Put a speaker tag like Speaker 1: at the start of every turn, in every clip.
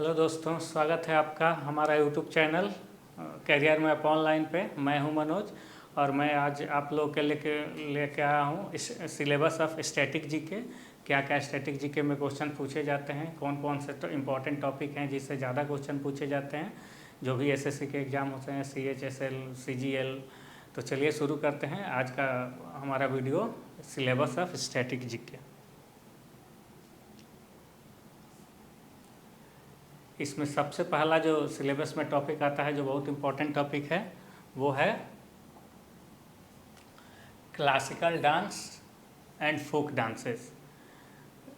Speaker 1: Hello दोस्तों, स्वागत है आपका हमारा YouTube channel career map online पे। मैं हूं मनोज और मैं आज आप लोग के लेके आया हूं इस सिलेबस ऑफ स्टैटिक जीके। क्या क्या स्टैटिक जीके में क्वेश्चन पूछे जाते हैं, कौन कौन से इम्पोर्टेंट टॉपिक हैं जिससे ज़्यादा क्वेश्चन पूछे जाते हैं, जो भी एसएससी के एग्ज़ाम होते हैं, CHSL, CGL। तो चलिए शुरू करते हैं आज का हमारा video, syllabus of static GK. इसमें सबसे पहला जो सिलेबस में टॉपिक आता है, जो बहुत इम्पोर्टेंट टॉपिक है, वो है classical dance and folk dances.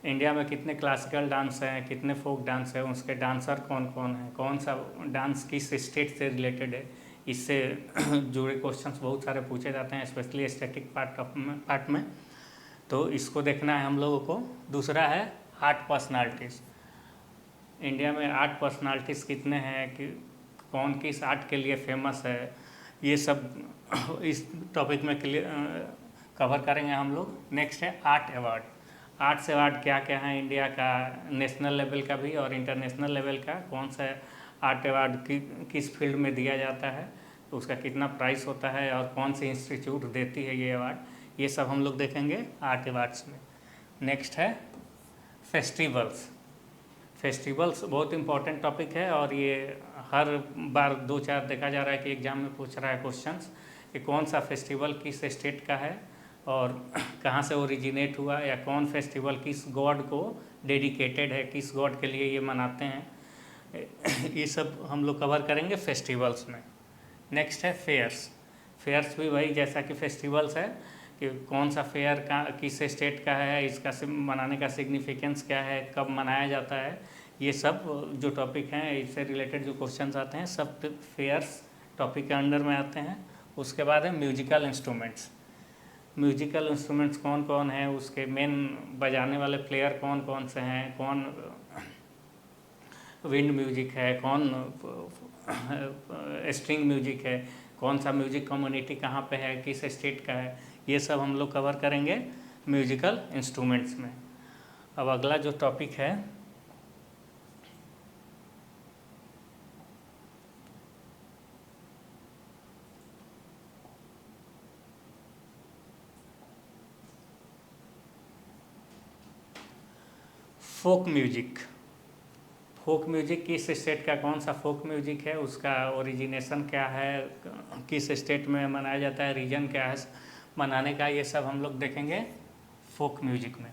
Speaker 1: India में कितने क्लासिकल डांस हैं, कितने फोक डांस हैं, उसके डांसर कौन कौन हैं, कौन सा डांस किस स्टेट से रिलेटेड है, इससे जुड़े क्वेश्चंस बहुत सारे पूछे जाते हैं, स्पेशली स्टैटिक पार्ट में। तो इसको देखना है हम लोगों को। दूसरा है आर्ट पर्सनालिटीज़। इंडिया में आर्ट पर्सनालिटीज़ कितने हैं, कि कौन किस आर्ट के लिए फेमस है, ये सब इस टॉपिक में कवर करेंगे हम लोग। नेक्स्ट है आर्ट अवार्ड। आर्ट्स अवार्ड क्या क्या है इंडिया का, नेशनल लेवल का भी और इंटरनेशनल लेवल का, कौन सा आर्ट अवार्ड किस फील्ड में दिया जाता है, तो उसका कितना प्राइस होता है और कौन सी इंस्टीट्यूट देती है ये अवार्ड, ये सब हम लोग देखेंगे आर्ट अवार्ड्स में। नेक्स्ट है फेस्टिवल्स। फेस्टिवल्स बहुत इंपॉर्टेंट टॉपिक है और ये हर बार 2-4 देखा जा रहा है कि एग्ज़ाम में पूछ रहा है क्वेश्चंस कि कौन सा फेस्टिवल किस स्टेट का है और कहाँ से ओरिजिनेट हुआ, या कौन फेस्टिवल किस गॉड को डेडिकेटेड है, किस गॉड के लिए ये मनाते हैं। ये सब हम लोग कवर करेंगे फेस्टिवल्स में। नेक्स्ट है फेयर्स। फेयर्स भी वही जैसा कि फेस्टिवल्स है, कि कौन सा फेयर का किस स्टेट का है, इसका मनाने का सिग्निफिकेंस क्या है, कब मनाया जाता है, ये सब जो टॉपिक हैं, इससे रिलेटेड जो क्वेश्चंस आते हैं, सब फेयर्स टॉपिक के अंडर में आते हैं। उसके बाद है म्यूजिकल इंस्ट्रूमेंट्स। म्यूजिकल इंस्ट्रूमेंट्स कौन कौन हैं, उसके मेन बजाने वाले प्लेयर कौन कौन से हैं, कौन विंड म्यूजिक है, कौन स्ट्रिंग म्यूजिक है, कौन सा म्यूजिक कम्युनिटी कहाँ पे है, किस स्टेट का है, ये सब हम लोग कवर करेंगे म्यूजिकल इंस्ट्रूमेंट्स में। अब अगला जो टॉपिक है फोक म्यूजिक। फोक म्यूजिक किस स्टेट का कौन सा फोक म्यूजिक है, उसका ओरिजिनेशन क्या है, किस स्टेट में मनाया जाता है, रीजन क्या है मनाने का, ये सब हम लोग देखेंगे फोक म्यूजिक में।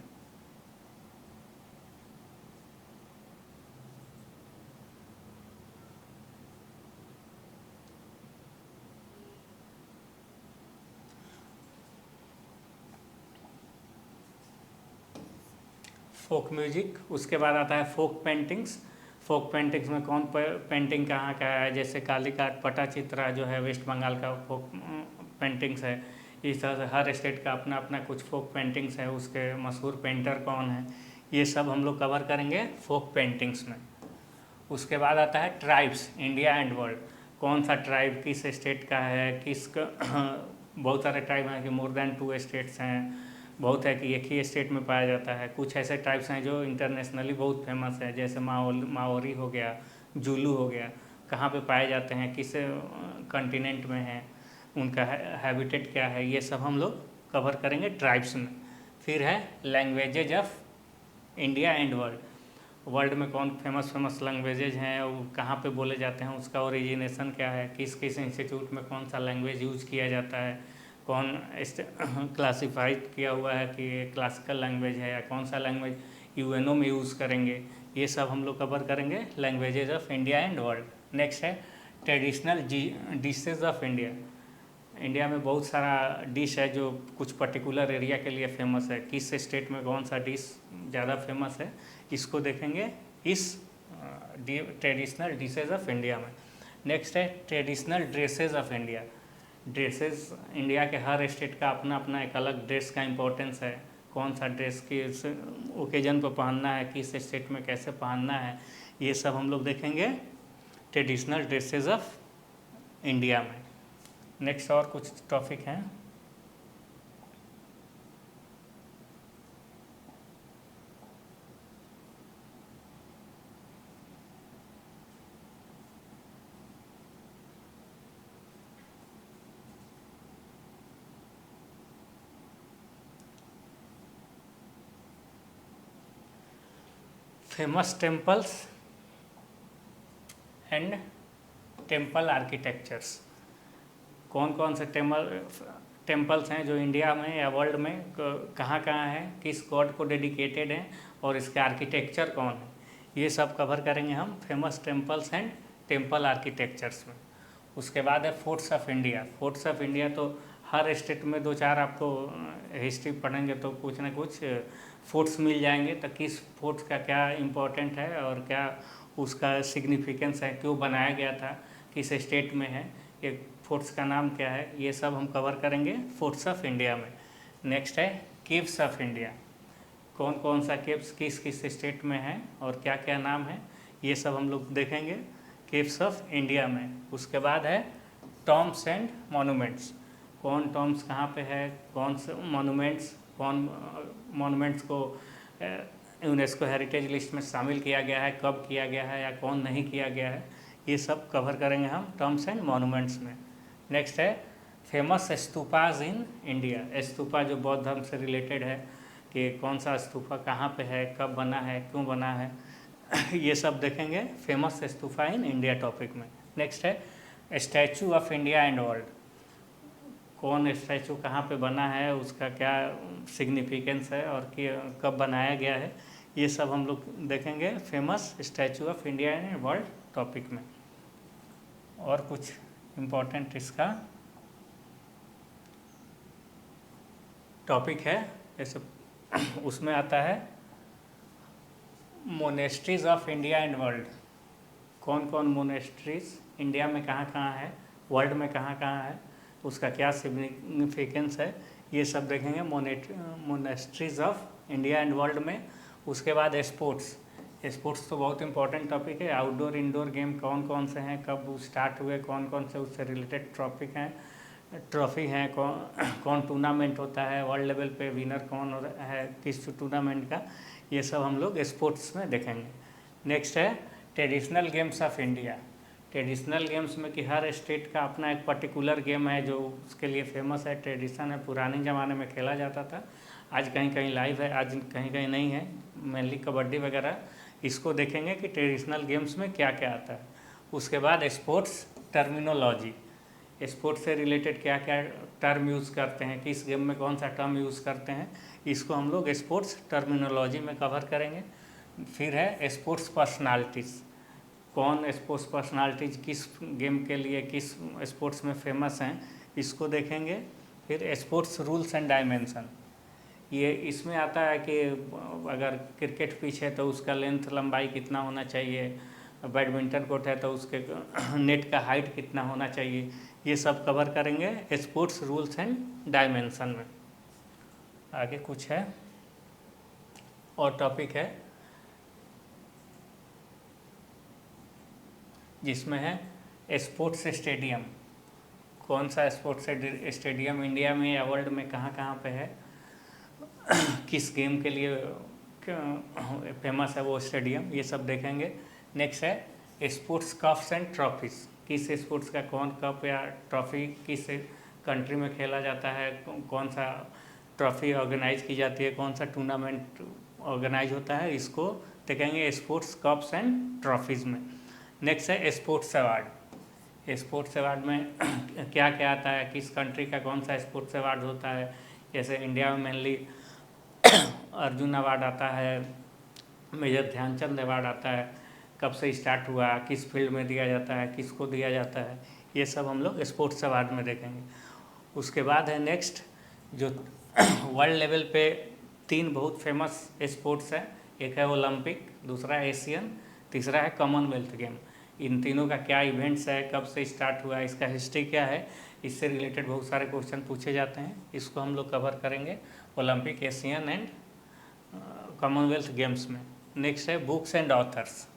Speaker 1: Folk music. उसके बाद आता है फोक पेंटिंग्स। फोक पेंटिंग्स में कौन पेंटिंग कहाँ का है, जैसे कालीघाट पटाचित्रा जो है वेस्ट बंगाल का फोक पेंटिंग्स है। इस तरह से हर स्टेट का अपना अपना कुछ फोक पेंटिंग्स है, उसके मशहूर पेंटर कौन है, ये सब हम लोग कवर करेंगे फोक पेंटिंग्स में। उसके बाद आता है ट्राइब्स, इंडिया एंड वर्ल्ड। कौन सा ट्राइब किस स्टेट का है, बहुत सारे ट्राइब हैं कि मोर देन 2 स्टेट्स हैं, बहुत है कि एक ही स्टेट में पाया जाता है। कुछ ऐसे ट्राइब्स हैं जो इंटरनेशनली बहुत फेमस है, जैसे माओरी हो गया, जुलू हो गया, कहाँ पे पाए जाते हैं, किस कंटिनेंट में हैं, उनका हैबिटेट क्या है, ये सब हम लोग कवर करेंगे ट्राइब्स में। फिर है languages of India and world. World में कौन फेमस लैंग्वेजेज हैं, वो कहाँ पे बोले जाते हैं, उसका ओरिजिनेशन क्या है, किस किस इंस्टीट्यूट में कौन सा लैंग्वेज यूज किया जाता है, कौन क्लासिफाइड किया हुआ है कि ये क्लासिकल लैंग्वेज है, या कौन सा लैंग्वेज यूएनओ में यूज़ करेंगे, ये सब हम लोग कवर करेंगे languages of India and world. Next है traditional dishes of India. India में बहुत सारा डिश है जो कुछ पर्टिकुलर एरिया के लिए फेमस है, किस स्टेट में कौन सा डिश ज़्यादा फेमस है, इसको देखेंगे इस ट्रेडिशनल डिशेज ऑफ इंडिया में। नेक्स्ट है traditional dresses of India. Dresses, India के हर स्टेट का अपना अपना एक अलग ड्रेस का इम्पोर्टेंस है, कौन सा ड्रेस किस ओकेजन पर पहनना है, किस स्टेट में कैसे पहनना है, ये सब हम लोग देखेंगे ट्रेडिशनल ड्रेसेस ऑफ इंडिया में। नेक्स्ट और कुछ टॉपिक हैं। Famous temples and temple architectures. कौन कौन से टेम्पल्स हैं जो इंडिया में या वर्ल्ड में कहाँ कहाँ हैं, किस गॉड को डेडिकेटेड हैं और इसके आर्किटेक्चर कौन है, ये सब कवर करेंगे हम famous temples and temple architectures में। उसके बाद है forts of India. Forts of India तो हर स्टेट में दो चार आपको हिस्ट्री पढ़ेंगे तो कुछ ना कुछ फोर्ट्स मिल जाएंगे, तो किस फोर्ट्स का क्या इम्पोर्टेंट है और क्या उसका सिग्निफिकेंस है, क्यों बनाया गया था, किस स्टेट में है, ये फोर्ट्स का नाम क्या है, ये सब हम कवर करेंगे फोर्ट्स ऑफ इंडिया में। नेक्स्ट है केव्स ऑफ इंडिया। कौन कौन सा केव्स किस किस स्टेट में है और क्या क्या नाम है, ये सब हम लोग देखेंगे केव्स ऑफ इंडिया में। उसके बाद है टॉम्ब्स एंड मॉन्यूमेंट्स। कौन टॉम्ब्स कहाँ पे है, कौन से मॉन्यूमेंट्स, कौन मॉन्यूमेंट्स को यूनेस्को हेरिटेज लिस्ट में शामिल किया गया है, कब किया गया है या कौन नहीं किया गया है, ये सब कवर करेंगे हम टॉम्ब्स एंड मॉन्यूमेंट्स में। नेक्स्ट है famous stupas in India. Stupa जो बौद्ध धर्म से रिलेटेड है कि कौन सा स्तूपा कहाँ पे है, कब बना है, क्यों बना है, ये सब देखेंगे famous stupa in India topic में। नेक्स्ट है statue of India and world. कौन स्टैचू कहाँ पे बना है, उसका क्या सिग्निफिकेंस है और कब बनाया गया है, ये सब हम लोग देखेंगे famous statue of India and world topic में। और कुछ इम्पोर्टेंट इसका टॉपिक है जैसे उसमें आता है monasteries of India and world. कौन कौन मोनेस्ट्रीज इंडिया में कहाँ कहाँ है, वर्ल्ड में कहाँ कहाँ है, उसका क्या सिग्निफिकेंस है, ये सब देखेंगे monasteries of India and world में। उसके बाद स्पोर्ट्स। स्पोर्ट्स तो बहुत इंपॉर्टेंट टॉपिक है। आउटडोर इंडोर गेम कौन कौन से हैं, कब स्टार्ट हुए, कौन कौन से उससे रिलेटेड टॉपिक हैं, ट्रॉफी हैं, कौन टूर्नामेंट होता है, वर्ल्ड लेवल पे विनर कौन है किस टूर्नामेंट का, ये सब हम लोग स्पोर्ट्स में देखेंगे। नेक्स्ट है traditional games of India. Traditional games में कि हर स्टेट का अपना एक पर्टिकुलर गेम है जो उसके लिए फेमस है, ट्रेडिशन है, पुराने ज़माने में खेला जाता था, आज कहीं कहीं लाइव है, आज कहीं कहीं नहीं है, मेनली कबड्डी वगैरह, इसको देखेंगे कि ट्रेडिशनल गेम्स में क्या क्या आता है। उसके बाद स्पोर्ट्स टर्मिनोलॉजी। स्पोर्ट्स से रिलेटेड क्या क्या टर्म यूज़ करते हैं, किस गेम में कौन सा टर्म यूज़ करते हैं, इसको हम लोग स्पोर्ट्स टर्मिनोलॉजी में कवर करेंगे। फिर है स्पोर्ट्स पर्सनालिटीज़। कौन स्पोर्ट्स पर्सनालिटीज़ किस गेम के लिए किस स्पोर्ट्स में फेमस हैं, इसको देखेंगे। फिर स्पोर्ट्स रूल्स एंड डायमेंशन। ये इसमें आता है कि अगर क्रिकेट पिच है तो उसका लेंथ लंबाई कितना होना चाहिए, बैडमिंटन कोर्ट है तो उसके नेट का हाइट कितना होना चाहिए, ये सब कवर करेंगे स्पोर्ट्स रूल्स एंड डायमेंशन में। आगे कुछ है और टॉपिक है जिसमें है स्पोर्ट्स स्टेडियम। कौन सा स्पोर्ट्स स्टेडियम इंडिया में या वर्ल्ड में कहाँ कहाँ पे है, किस गेम के लिए फेमस है वो स्टेडियम, ये सब देखेंगे। नेक्स्ट है स्पोर्ट्स कप्स एंड ट्रॉफीज़। किस स्पोर्ट्स का कौन कप या ट्रॉफी किस कंट्री में खेला जाता है, कौन सा ट्रॉफी ऑर्गेनाइज की जाती है, कौन सा टूर्नामेंट ऑर्गेनाइज होता है, इसको देखेंगे स्पोर्ट्स कप्स एंड ट्रॉफीज़ में। नेक्स्ट है स्पोर्ट्स अवार्ड। स्पोर्ट्स अवार्ड में क्या क्या आता है, किस कंट्री का कौन सा स्पोर्ट्स अवार्ड होता है, जैसे इंडिया में मेनली अर्जुन अवार्ड आता है, मेजर ध्यानचंद अवार्ड आता है, कब से स्टार्ट हुआ, किस फील्ड में दिया जाता है, किसको दिया जाता है, ये सब हम लोग स्पोर्ट्स अवार्ड में देखेंगे। उसके बाद है नेक्स्ट जो वर्ल्ड लेवल पे 3 बहुत फेमस स्पोर्ट्स है, एक है ओलंपिक, दूसरा एशियन, तीसरा है कॉमनवेल्थ गेम। इन तीनों का क्या इवेंट्स है, कब से स्टार्ट हुआ, इसका हिस्ट्री क्या है, इससे रिलेटेड बहुत सारे क्वेश्चन पूछे जाते हैं, इसको हम लोग कवर करेंगे Olympic, Asian and Commonwealth games में। नेक्स्ट है बुक्स एंड ऑथर्स।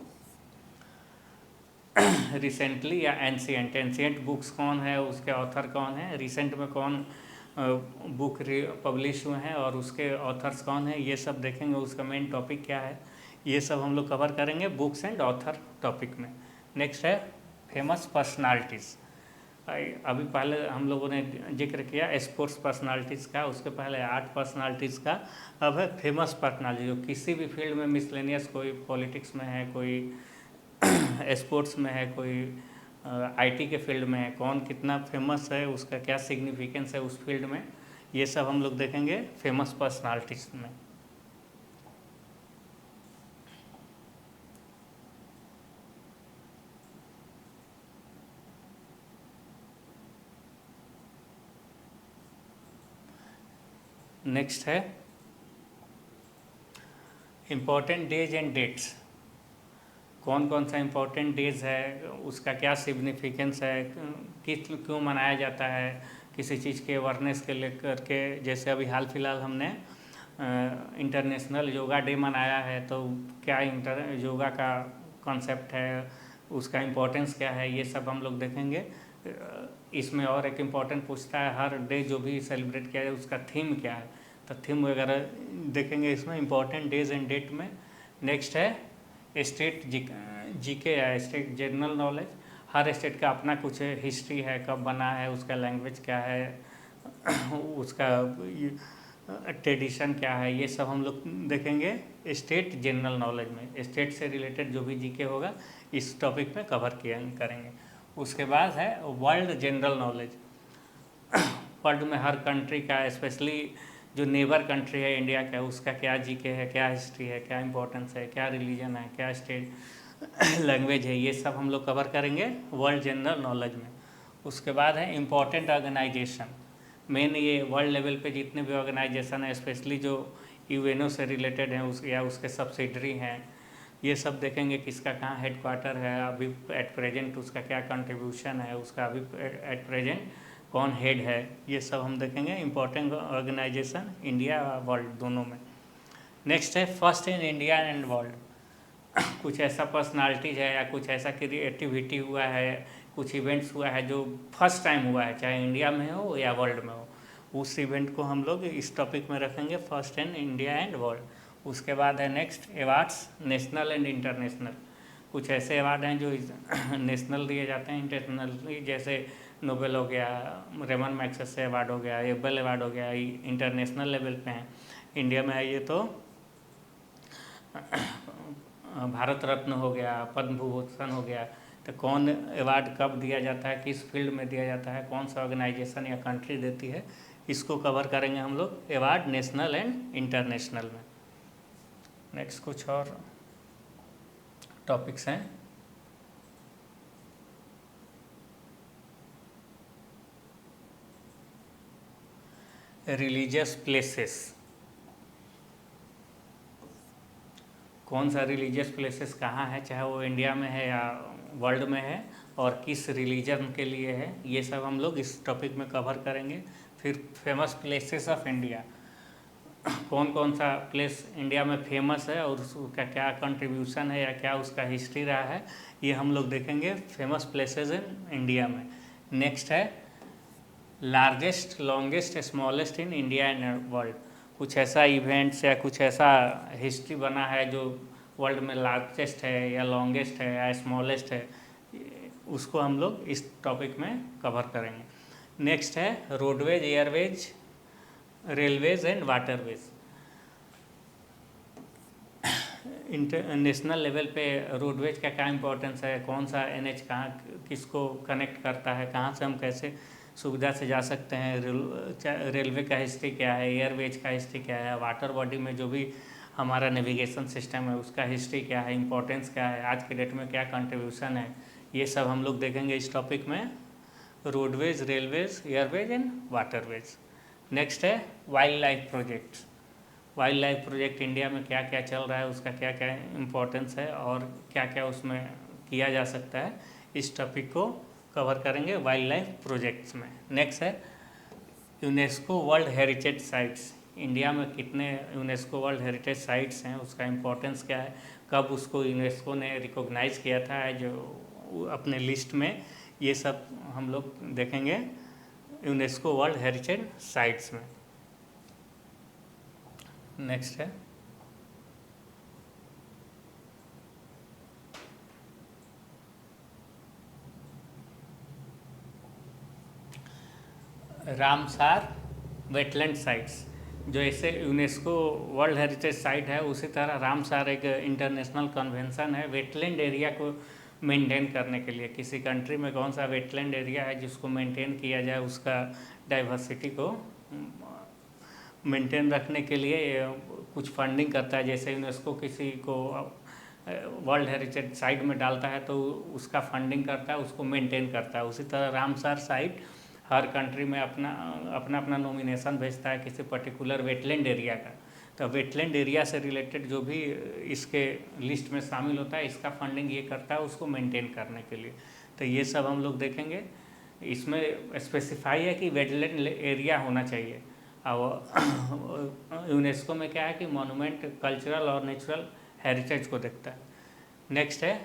Speaker 1: रिसेंटली या एंशियंट, एंशियंट बुक्स कौन है, उसके ऑथर कौन है, रिसेंट में कौन बुक पब्लिश हुए हैं और उसके ऑथर्स कौन है, ये सब देखेंगे। उसका मेन टॉपिक क्या है, ये सब हम लोग कवर करेंगे बुक्स एंड ऑथर टॉपिक में। नेक्स्ट है फेमस पर्सनालिटीज़। अभी पहले हम लोगों ने जिक्र किया स्पोर्ट्स पर्सनालिटीज़ का, उसके पहले आर्ट पर्सनालिटीज़ का, अब है फेमस पर्सनालिटी जो किसी भी फील्ड में मिसलेनियस, कोई पॉलिटिक्स में है, कोई स्पोर्ट्स में है, कोई आईटी के फील्ड में है, कौन कितना फेमस है, उसका क्या सिग्निफिकेंस है उस फील्ड में, ये सब हम लोग देखेंगे फेमस पर्सनालिटीज़ में। नेक्स्ट है इम्पोर्टेंट डेज एंड डेट्स। कौन कौन सा इम्पोर्टेंट डेज है, उसका क्या सिग्निफिकेंस है, किस क्यों मनाया जाता है, किसी चीज़ के अवेयरनेस के लेकर के। जैसे अभी हाल फिलहाल हमने इंटरनेशनल योगा डे मनाया है, तो क्या योगा का कॉन्सेप्ट है, उसका इम्पोर्टेंस क्या है, ये सब हम लोग देखेंगे। इसमें और एक इम्पॉर्टेंट पूछता है हर डे जो भी सेलिब्रेट किया जाए उसका थीम क्या है, तो थीम वगैरह देखेंगे इसमें इम्पॉर्टेंट डेज एंड डेट में। नेक्स्ट है स्टेट जीके या स्टेट जनरल नॉलेज। हर स्टेट का अपना कुछ हिस्ट्री है, कब बना है, उसका लैंग्वेज क्या है, उसका ट्रेडिशन क्या है, ये सब हम लोग देखेंगे स्टेट जनरल नॉलेज में। स्टेट से रिलेटेड जो भी जीके होगा इस टॉपिक में कवर करेंगे। उसके बाद है वर्ल्ड जनरल नॉलेज। वर्ल्ड में हर कंट्री का, स्पेशली जो नेबर कंट्री है इंडिया का, उसका क्या जीके है, क्या हिस्ट्री है, क्या इंपॉर्टेंस है, क्या रिलीजन है, क्या स्टेट लैंग्वेज है, ये सब हम लोग कवर करेंगे वर्ल्ड जनरल नॉलेज में। उसके बाद है इम्पॉर्टेंट ऑर्गेनाइजेशन। मेन ये वर्ल्ड लेवल पे जितने भी ऑर्गेनाइजेशन है, स्पेशली जो यूएनओ से रिलेटेड हैं या उसके सब्सिडरी हैं, ये सब देखेंगे किसका कहाँ हेडक्वार्टर है, अभी एट प्रेजेंट उसका क्या कंट्रीब्यूशन है, उसका अभी एट प्रेजेंट कौन हेड है, ये सब हम देखेंगे इम्पोर्टेंट ऑर्गेनाइजेशन इंडिया वर्ल्ड दोनों में। नेक्स्ट है first in India and world. कुछ ऐसा पर्सनालिटीज है या कुछ ऐसा क्रिएटिविटी हुआ है, कुछ इवेंट्स हुआ है जो फर्स्ट टाइम हुआ है, चाहे इंडिया में हो या वर्ल्ड में हो, उस इवेंट को हम लोग इस टॉपिक में रखेंगे, first in India and world. उसके बाद है next awards national and international. कुछ ऐसे अवार्ड हैं जो नेशनल दिए जाते हैं, इंटरनेशनली, जैसे नोबेल हो गया, रेमन मैग्सेसे अवार्ड हो गया, एबल अवार्ड हो गया, इंटरनेशनल लेवल पे हैं। इंडिया में आइए तो भारत रत्न हो गया, पद्म भूषण हो गया। तो कौन अवार्ड कब दिया जाता है, किस फील्ड में दिया जाता है, कौन सा ऑर्गेनाइजेशन या कंट्री देती है, इसको कवर करेंगे हम लोग अवार्ड नेशनल एंड इंटरनेशनल में। नेक्स्ट कुछ और टॉपिक्स हैं। Religious places. कौन सा रिलीजियस प्लेसेस कहाँ है, चाहे वो इंडिया में है या वर्ल्ड में है, और किस रिलीजन के लिए है, ये सब हम लोग इस टॉपिक में कवर करेंगे। फिर फेमस प्लेसेस ऑफ इंडिया। कौन कौन सा प्लेस इंडिया में फेमस है और उसका क्या कंट्रीब्यूशन है या क्या उसका हिस्ट्री रहा है, ये हम लोग देखेंगे फेमस प्लेसेस इन इंडिया में। नेक्स्ट है largest longest smallest in India and world. कुछ ऐसा इवेंट्स या कुछ ऐसा हिस्ट्री बना है जो वर्ल्ड में लार्जेस्ट है या लॉन्गेस्ट है या स्मॉलेस्ट है, उसको हम लोग इस टॉपिक में कवर करेंगे। नेक्स्ट है roadways, Airways, railways and waterways. International level पे रोडवेज का क्या इंपॉर्टेंस है, कौन सा एनएच कहाँ किसको कनेक्ट करता है, कहाँ से हम कैसे सुविधा से जा सकते हैं, रेलवे का हिस्ट्री क्या है, एयरवेज का हिस्ट्री क्या है, वाटर बॉडी में जो भी हमारा नेविगेशन सिस्टम है उसका हिस्ट्री क्या है, इंपॉर्टेंस क्या है, आज के डेट में क्या कंट्रीब्यूशन है, ये सब हम लोग देखेंगे इस टॉपिक में, roadways, railways, airways and waterways. Next है wild life projects. Wild life project India में क्या क्या चल रहा है, उसका क्या क्या इम्पोर्टेंस है और क्या क्या उसमें किया जा सकता है, इस टॉपिक को कवर करेंगे वाइल्ड लाइफ प्रोजेक्ट्स में। नेक्स्ट है UNESCO world heritage sites. India में कितने यूनेस्को वर्ल्ड हेरिटेज साइट्स हैं, उसका इम्पोर्टेंस क्या है, कब उसको यूनेस्को ने रिकॉग्नाइज किया था जो अपने लिस्ट में, ये सब हम लोग देखेंगे यूनेस्को वर्ल्ड हेरिटेज साइट्स में। नेक्स्ट है रामसार वेटलैंड साइट्स, जो ऐसे यूनेस्को वर्ल्ड हेरिटेज साइट है, उसी तरह रामसार एक इंटरनेशनल कन्वेंशन है वेटलैंड एरिया को मेंटेन करने के लिए। किसी कंट्री में कौन सा वेटलैंड एरिया है जिसको मेंटेन किया जाए, उसका डाइवर्सिटी को मेंटेन रखने के लिए कुछ फंडिंग करता है। जैसे यूनेस्को किसी को वर्ल्ड हेरिटेज साइट में डालता है तो उसका फंडिंग करता है, उसको मेंटेन करता है। उसी तरह रामसार साइट हर कंट्री में अपना अपना नॉमिनेशन भेजता है किसी पर्टिकुलर वेटलैंड एरिया का। तो वेटलैंड एरिया से रिलेटेड जो भी इसके लिस्ट में शामिल होता है, इसका फंडिंग ये करता है उसको मेंटेन करने के लिए। तो ये सब हम लोग देखेंगे। इसमें स्पेसिफाई है कि वेटलैंड एरिया होना चाहिए। और यूनेस्को में क्या है कि मॉन्यूमेंट कल्चरल और नेचुरल हेरिटेज को देखता है। नेक्स्ट है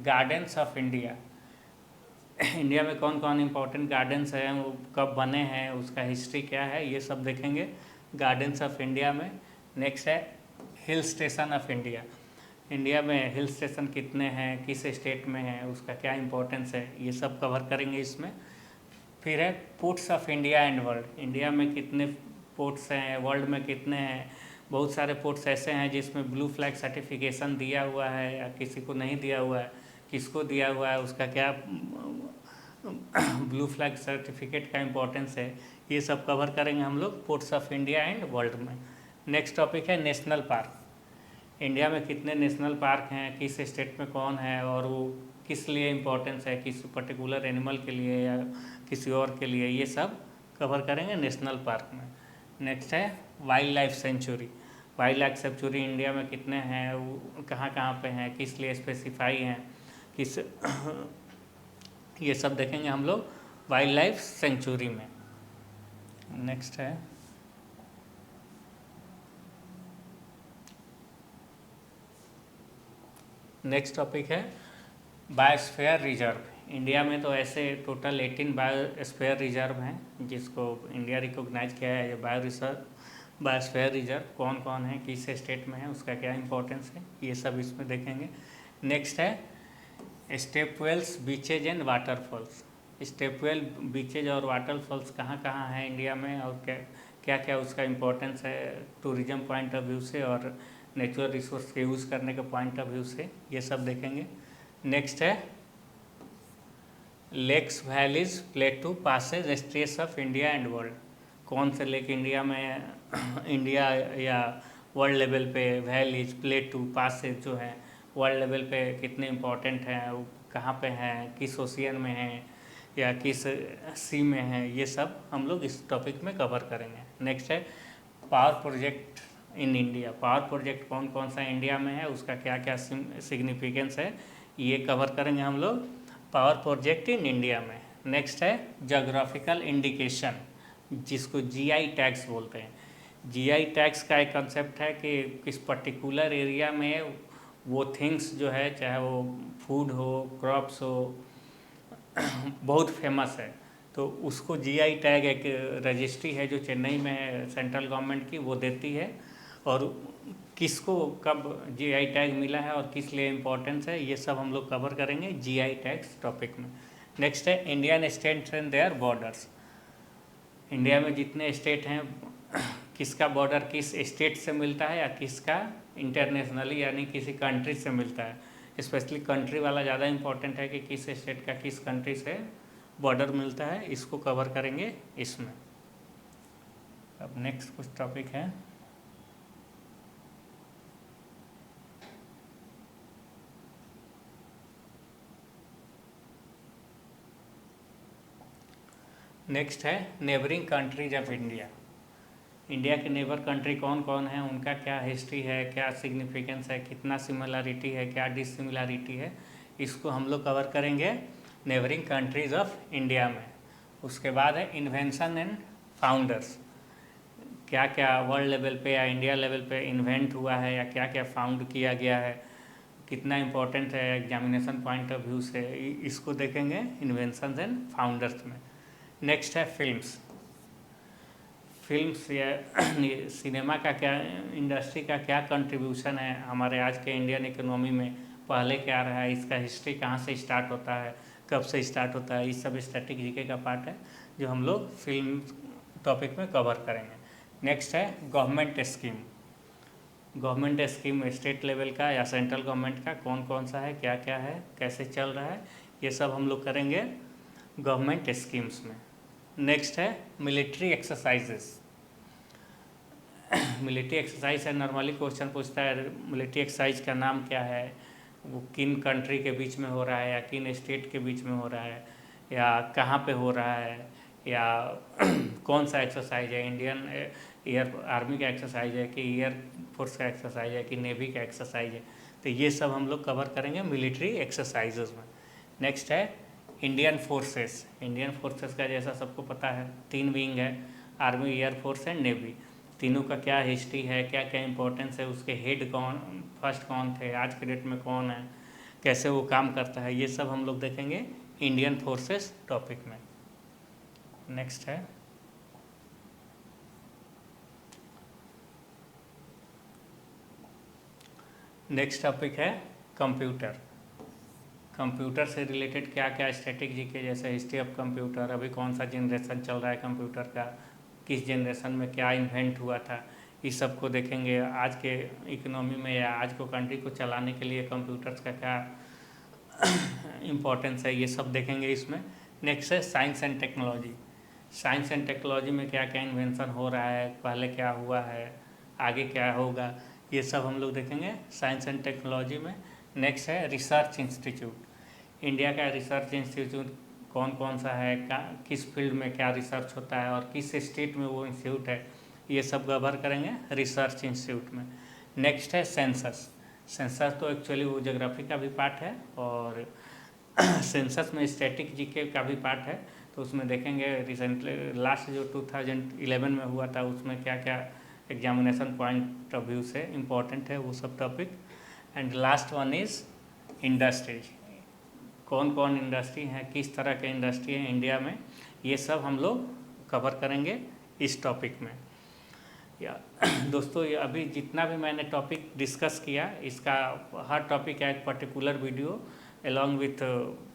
Speaker 1: गार्डन्स ऑफ इंडिया। इंडिया में कौन कौन इम्पोर्टेंट गार्डन्स हैं, वो कब बने हैं, उसका हिस्ट्री क्या है, ये सब देखेंगे गार्डन्स ऑफ इंडिया में। नेक्स्ट है hill station of India. India में हिल स्टेशन कितने हैं, किस स्टेट में हैं, उसका क्या इम्पोर्टेंस है, ये सब कवर करेंगे इसमें। फिर है ports of India and world. India में कितने पोर्ट्स हैं, वर्ल्ड में कितने हैं। बहुत सारे पोर्ट्स ऐसे हैं जिसमें ब्लू फ्लैग सर्टिफिकेशन दिया हुआ है या किसी को नहीं दिया हुआ है, किसको दिया हुआ है, उसका क्या ब्लू फ्लैग सर्टिफिकेट का इम्पोर्टेंस है, ये सब कवर करेंगे हम लोग ports of India and world में। नेक्स्ट टॉपिक है नेशनल पार्क। इंडिया में कितने नेशनल पार्क हैं, किस स्टेट में कौन है और वो किस लिए इम्पोर्टेंस है, किस पर्टिकुलर एनिमल के लिए या किसी और के लिए, ये सब कवर करेंगे नेशनल पार्क में। नेक्स्ट है wild life sanctuary. Wild life sanctuary India में कितने हैं, वो कहाँ कहाँ पे हैं, किस लिए स्पेसिफाई हैं, किस ये सब देखेंगे हम लोग वाइल्ड लाइफ सेंचुरी में। नेक्स्ट है नेक्स्ट टॉपिक है बायोस्फीयर रिजर्व। इंडिया में तो ऐसे टोटल 18 बायोस्फीयर रिजर्व हैं जिसको इंडिया रिकॉग्नाइज किया है। ये बायोस्फीयर रिजर्व कौन कौन है, किस स्टेट में है, उसका क्या इंपॉर्टेंस है, ये सब इसमें देखेंगे। नेक्स्ट है stepwells beaches and waterfalls. Stepwell beaches और वाटरफॉल्स कहाँ कहाँ हैं इंडिया में और क्या क्या उसका इम्पोर्टेंस है टूरिज्म पॉइंट ऑफ व्यू से और नेचुरल रिसोर्स के यूज़ करने के पॉइंट ऑफ व्यू से, ये सब देखेंगे। नेक्स्ट है lakes valleys plateau passes straits of India and world. कौन से लेक इंडिया में इंडिया या वर्ल्ड लेवल पे वैलीज प्लेटू पासेज जो हैं वर्ल्ड लेवल पे कितने इम्पोर्टेंट हैं, वो कहाँ पे हैं, किस ओशियन में हैं या किस सी में हैं, ये सब हम लोग इस टॉपिक में कवर करेंगे। नेक्स्ट है power project in India. Power project कौन कौन सा इंडिया में है, उसका क्या क्या सिग्निफिकेंस है, ये कवर करेंगे हम लोग पावर प्रोजेक्ट इन इंडिया में। नेक्स्ट है जोग्राफिकल इंडिकेशन, जिसको जीआई टैग्स बोलते हैं। जीआई टैग्स का एक कंसेप्ट है कि किस पर्टिकुलर एरिया में वो थिंग्स जो है, चाहे वो फूड हो, क्रॉप्स हो, बहुत फेमस है, तो उसको जीआई टैग एक रजिस्ट्री है जो चेन्नई में है सेंट्रल गवर्नमेंट की, वो देती है। और किसको कब जीआई टैग मिला है और किस लिए इम्पोर्टेंस है, ये सब हम लोग कवर करेंगे जीआई टैग्स टॉपिक में। नेक्स्ट है Indian states and their borders. India में जितने स्टेट हैं, किसका बॉर्डर किस स्टेट से मिलता है या किसका इंटरनेशनली यानी किसी कंट्री से मिलता है। स्पेशली कंट्री वाला ज़्यादा इम्पोर्टेंट है कि किस स्टेट का किस कंट्री से बॉर्डर मिलता है, इसको कवर करेंगे इसमें। अब नेक्स्ट कुछ टॉपिक है नेक्स्ट है neighbouring countries of India. India के नेबर कंट्री कौन कौन है, उनका क्या हिस्ट्री है, क्या सिग्निफिकेंस है, कितना सिमिलरिटी है, क्या डिसिमिलरिटी है, इसको हम लोग कवर करेंगे नेबरिंग कंट्रीज ऑफ इंडिया में। उसके बाद है इन्वेंशन एंड फाउंडर्स। क्या क्या वर्ल्ड लेवल पे या इंडिया लेवल पे इन्वेंट हुआ है या क्या क्या फाउंड किया गया है, कितना इम्पोर्टेंट है एग्जामिनेशन पॉइंट ऑफ व्यू से, इसको देखेंगे इन्वेंशन एंड फाउंडर्स में। नेक्स्ट है फिल्म्स या सिनेमा का क्या, इंडस्ट्री का क्या कंट्रीब्यूशन है हमारे आज के इंडियन इकोनॉमी में, पहले क्या रहा है, इसका हिस्ट्री कहाँ से स्टार्ट होता है, कब से स्टार्ट होता है, ये सब स्टैटिक जीके का पार्ट है जो हम लोग फिल्म टॉपिक में कवर करेंगे। नेक्स्ट है government scheme. Government scheme state level का या सेंट्रल गवर्नमेंट का कौन कौन सा है, क्या क्या है, कैसे चल रहा है, ये सब हम लोग करेंगे गवर्नमेंट स्कीम्स में। नेक्स्ट है मिलिट्री एक्सरसाइजेस। मिलिट्री एक्सरसाइज है, नॉर्मली क्वेश्चन पूछता है मिलिट्री एक्सरसाइज का नाम क्या है, वो किन कंट्री के बीच में हो रहा है या किन स्टेट के बीच में हो रहा है या कहाँ पे हो रहा है या कौन सा एक्सरसाइज है, इंडियन एयर आर्मी का एक्सरसाइज है कि एयर फोर्स का एक्सरसाइज है कि नेवी का एक्सरसाइज है। तो ये सब हम लोग कवर करेंगे मिलिट्री एक्सरसाइजेज में। नेक्स्ट है इंडियन फोर्सेस। इंडियन फोर्सेस का जैसा सबको पता है 3 विंग है, आर्मी, एयरफोर्स एंड नेवी। तीनों का क्या हिस्ट्री है, क्या क्या इंपॉर्टेंस है, उसके हेड कौन, फर्स्ट कौन थे, आज के डेट में कौन है, कैसे वो काम करता है, ये सब हम लोग देखेंगे इंडियन फोर्सेस टॉपिक में। नेक्स्ट है नेक्स्ट टॉपिक है कंप्यूटर। कंप्यूटर से रिलेटेड क्या क्या स्टैटिक जीके, जैसे हिस्ट्री ऑफ कंप्यूटर, अभी कौन सा जनरेशन चल रहा है कंप्यूटर का, किस जनरेशन में क्या इन्वेंट हुआ था, इस सब को देखेंगे। आज के इकोनॉमी में या आज को कंट्री को चलाने के लिए कंप्यूटर्स का क्या इम्पोर्टेंस है, ये सब देखेंगे इसमें। नेक्स्ट है science and technology. Science and technology में क्या क्या इन्वेंशन हो रहा है, पहले क्या हुआ है, आगे क्या होगा, ये सब हम लोग देखेंगे साइंस एंड टेक्नोलॉजी में। नेक्स्ट है रिसर्च इंस्टीट्यूट। इंडिया का रिसर्च इंस्टीट्यूट कौन कौन सा है, किस फील्ड में क्या रिसर्च होता है और किस स्टेट में वो इंस्टीट्यूट है, ये सब कवर करेंगे रिसर्च इंस्टीट्यूट में। नेक्स्ट है सेंसस। सेंसस तो एक्चुअली वो ज्योग्राफी का भी पार्ट है और सेंसस में स्टैटिक जीके का भी पार्ट है, तो उसमें देखेंगे रिसेंटली लास्ट जो 2011 में हुआ था उसमें क्या क्या एग्जामिनेशन पॉइंट ऑफ व्यू से इम्पोर्टेंट है वो सब topic. And last one is industries. कौन कौन इंडस्ट्री है, किस तरह के इंडस्ट्री है इंडिया में, ये सब हम लोग कवर करेंगे इस टॉपिक में। या दोस्तों ये अभी जितना भी मैंने टॉपिक डिस्कस किया, इसका हर टॉपिक का एक particular video along with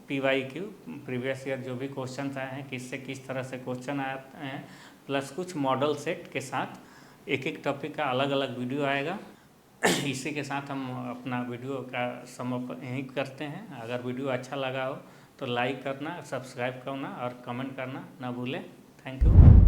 Speaker 1: PYQ previous year जो भी क्वेश्चन आए हैं, किससे किस तरह से क्वेश्चन आए हैं, प्लस कुछ मॉडल सेट के साथ एक एक टॉपिक का अलग अलग वीडियो आएगा। इसी के साथ हम अपना वीडियो का समापन यहीं करते हैं। अगर वीडियो अच्छा लगा हो तो लाइक करना, सब्सक्राइब करना और कमेंट करना ना भूलें। Thank you.